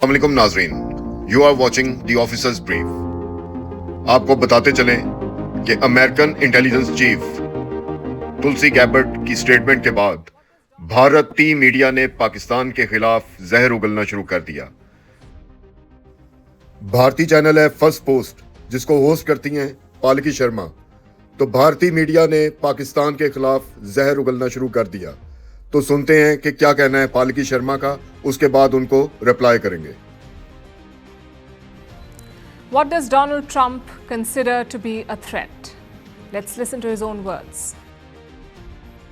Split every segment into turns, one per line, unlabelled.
अस्सलामुअलैकुम नाजरीन, you are watching the officers brief. आपको बताते चलें कि American intelligence chief Tulsi Gabbard की स्टेटमेंट के बाद भारतीय मीडिया ने पाकिस्तान के खिलाफ जहर उगलना शुरू कर दिया। भारतीय चैनल है फर्स्ट पोस्ट, जिसको होस्ट करती हैं पालकी शर्मा। तो भारतीय मीडिया ने पाकिस्तान के खिलाफ जहर उगलना शुरू कर दिया। तो सुनते हैं कि क्या कहना है पालकी शर्मा का, उसके बाद उनको रिप्लाई करेंगे।
What does Donald Trump consider to be a threat? Let's listen to his own words.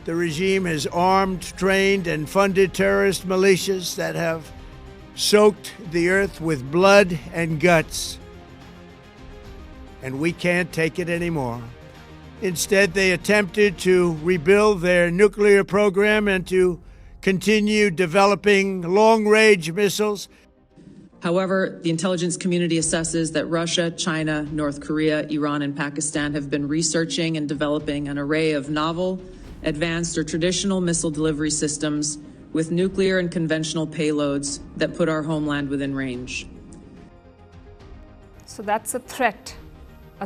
The regime has armed, trained, and funded terrorist militias that have soaked the earth with blood and guts. And we can't take it anymore. Instead, they attempted to rebuild their nuclear program and to continue developing long-range missiles.
However, the intelligence community assesses that Russia, China, North Korea, Iran, and Pakistan have been researching and developing an array of novel, advanced, or traditional missile delivery systems with nuclear and conventional payloads that put our homeland within range.
So that's a threat,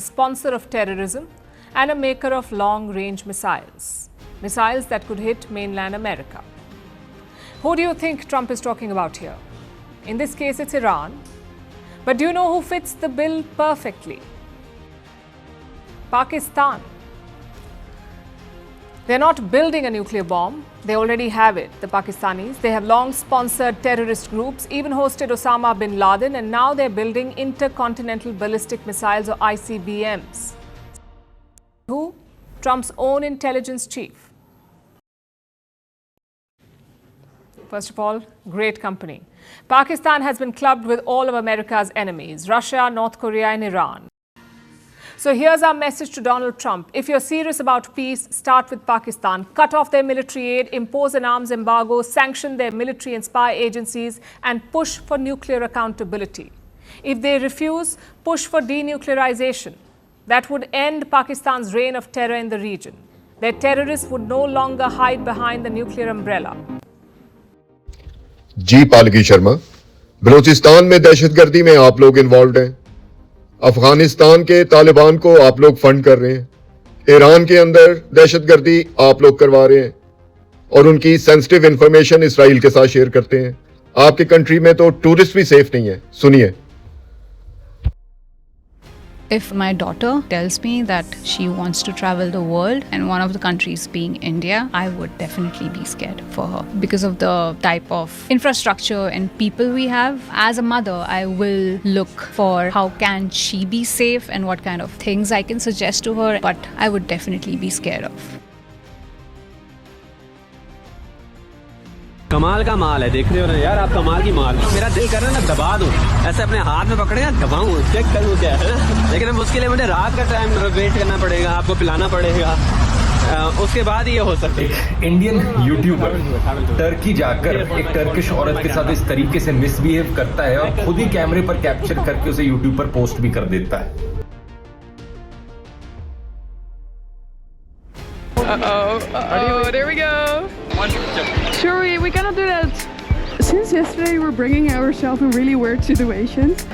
a sponsor of terrorism, and a maker of long-range missiles. Missiles that could hit mainland America. Who do you think Trump is talking about here? In this case, it's Iran. But do you know who fits the bill perfectly? Pakistan. They're not building a nuclear bomb. They already have it, the Pakistanis. They have long sponsored terrorist groups, even hosted Osama bin Laden, and now they're building intercontinental ballistic missiles or ICBMs. Who? Trump's own intelligence chief. First of all, great company. Pakistan has been clubbed with all of America's enemies, Russia, North Korea, and Iran. So here's our message to Donald Trump. If you're serious about peace, start with Pakistan. Cut off their military aid, impose an arms embargo, sanction their military and spy agencies, and push for nuclear accountability. If they refuse, push for denuclearization. That would end Pakistan's reign of terror in the region. Their terrorists would no longer hide behind the nuclear umbrella.
जी पालकी शर्मा, बलूचिस्तान में दहशतगर्दी में आप लोग involve हैं। अफगानिस्तान के तालिबान को आप लोग फंड कर रहे हैं। ईरान के अंदर दहशतगर्दी आप लोग करवा रहे हैं और उनकी सेंसिटिव इंफॉर्मेशन इसराइल के साथ शेयर करते हैं। आपके कंट्री में तो टूरिस्ट भी सेफ नहीं है। सुनिए।
If my daughter tells me that she wants to travel the world and one of the countries being India, I would definitely be scared for her because of the type of infrastructure and people we have. As a mother, I will look for how can she be safe and what kind of things I can suggest to her, but I would definitely be scared of.
कमाल का माल है, देख रहे हो ना यार आप, कमाल की माल। मेरा दिल कर रहा है ना दबा दूं, ऐसे अपने हाथ में पकड़ेगा दबाऊं, चेक करूं क्या है। लेकिन अब उसके लिए मुझे रात का टाइम वेट करना पड़ेगा, आपको पिलाना पड़ेगा, उसके बाद ये हो सकता है।
एक इंडियन यूट्यूबर टर्की जाकर एक टर्किश औरत के साथ इस तरीके से मिसबिहेव करता है और खुद ही कैमरे पर कैप्चर करके उसे यूट्यूब पर पोस्ट भी कर देता है।
There we go. Sure, we cannot do that. Since yesterday, we're bringing ourselves in really weird situations.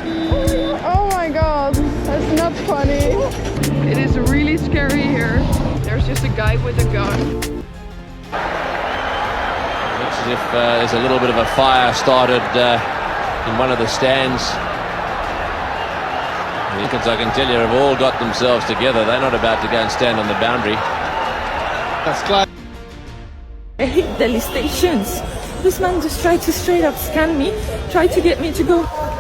Oh my god, that's not funny. It is really scary here. There's just a guy with a gun.
Looks as if there's a little bit of a fire started in one of the stands. The Lincolns, I can tell you, have all got themselves together. They're not about to go and stand on the boundary.
That's class.
I hate Delhi stations. This man just tried to straight up scan me, tried to get me to go.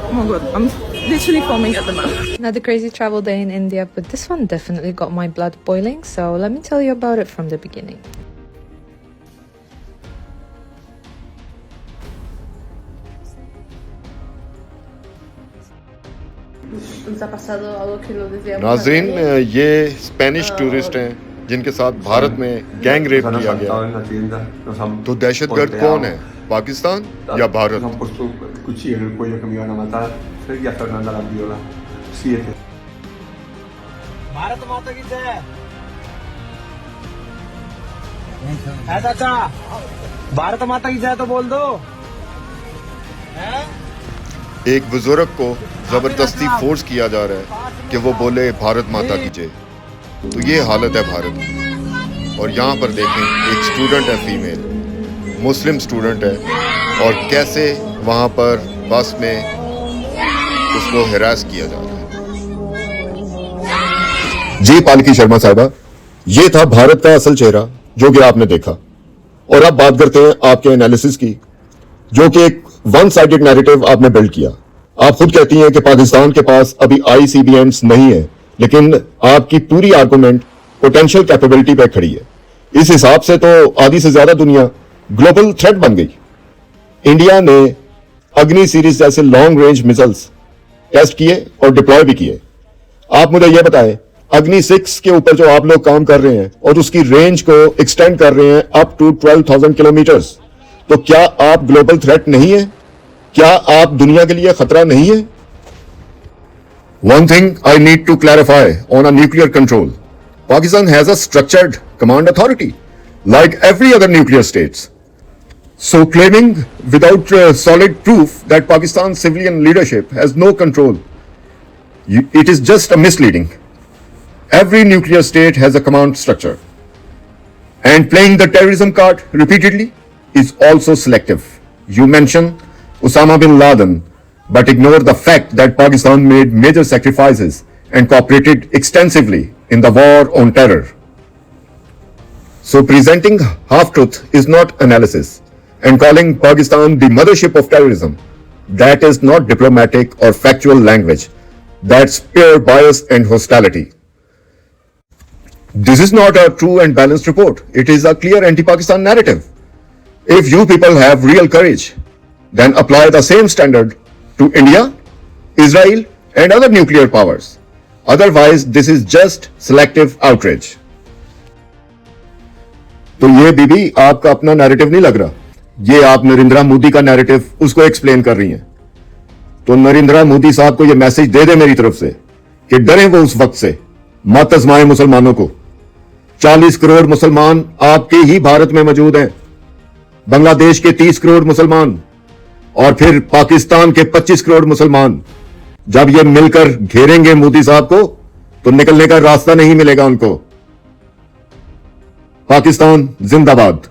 Oh my god, I'm literally foaming at the mouth.
Another crazy travel day in India, but this one definitely got my blood boiling, so let me tell you about it from the beginning.
नाज़रीन, ये Spanish tourist हैं जिनके साथ भारत में gang rape किया गया। तो दहशतगर्द कौन है, पाकिस्तान या भारत?
भारत माता की जय। चाचा, भारत माता की जय तो बोल दो।
एक बुजुर्ग को जबरदस्ती फोर्स किया जा रहा है कि वो बोले भारत माता की जय। तो ये हालत है भारत की। और यहाँ पर देखें, एक स्टूडेंट है, फीमेल मुस्लिम स्टूडेंट है, और कैसे वहाँ पर बस में उसको हिरास किया जा रहा है। जी पालकी शर्मा साहिबा, ये था भारत का असल चेहरा जो कि आपने देखा। और अब बात करते हैं आपके एनालिसिस की, जो कि एक वन साइडेड नैरेटिव आपने बिल्ड किया। आप खुद कहती हैं कि पाकिस्तान के पास अभी ICBMs नहीं है, लेकिन आपकी पूरी आर्गुमेंट पोटेंशियल कैपेबिलिटी पे खड़ी है। इस हिसाब से तो आधी से ज्यादा दुनिया ग्लोबल थ्रेट बन गई। इंडिया ने अग्नि सीरीज जैसे लॉन्ग रेंज मिसाइल्स टेस्ट किए और डिप्लॉय भी किए। आप मुझे यह बताएं, अग्नि 6 के ऊपर जो आप लोग काम कर रहे हैं और उसकी रेंज को एक्सटेंड कर रहे हैं अप टू 12,000 किलोमीटर्स, तो क्या आप ग्लोबल थ्रेट नहीं है? क्या आप दुनिया के लिए खतरा नहीं है? One thing I need to clarify on a nuclear control. Pakistan has a structured command authority, like every other nuclear states. So claiming without solid proof that Pakistan's civilian leadership has no control, it is just a misleading. Every nuclear state has a command structure. And playing the terrorism card repeatedly is also selective. You mention Osama bin Laden, but ignore the fact that Pakistan made major sacrifices and cooperated extensively in the war on terror. So presenting half-truth is not analysis, and calling Pakistan the mothership of terrorism, that is not diplomatic or factual language. That's pure bias and hostility. This is not a true and balanced report. It is a clear anti-Pakistan narrative. If you people have real courage, then apply the same standard to India, Israel, and other nuclear powers. Otherwise, this is just selective outrage. तो ये बीबी आपका अपना narrative नहीं लग रहा, ये आप नरेंद्र मोदी का नैरेटिव उसको एक्सप्लेन कर रही हैं। तो नरेंद्र मोदी साहब को ये मैसेज दे दे मेरी तरफ से कि डरें वो उस वक्त से, मत आजमाएं मुसलमानों को। 40 करोड़ मुसलमान आपके ही भारत में मौजूद हैं, बांग्लादेश के 30 करोड़ मुसलमान और फिर पाकिस्तान के 25 करोड़ मुसलमान। जब ये मिलकर घेरेंगे मोदी साहब को, तो निकलने का रास्ता नहीं मिलेगा उनको। पाकिस्तान जिंदाबाद।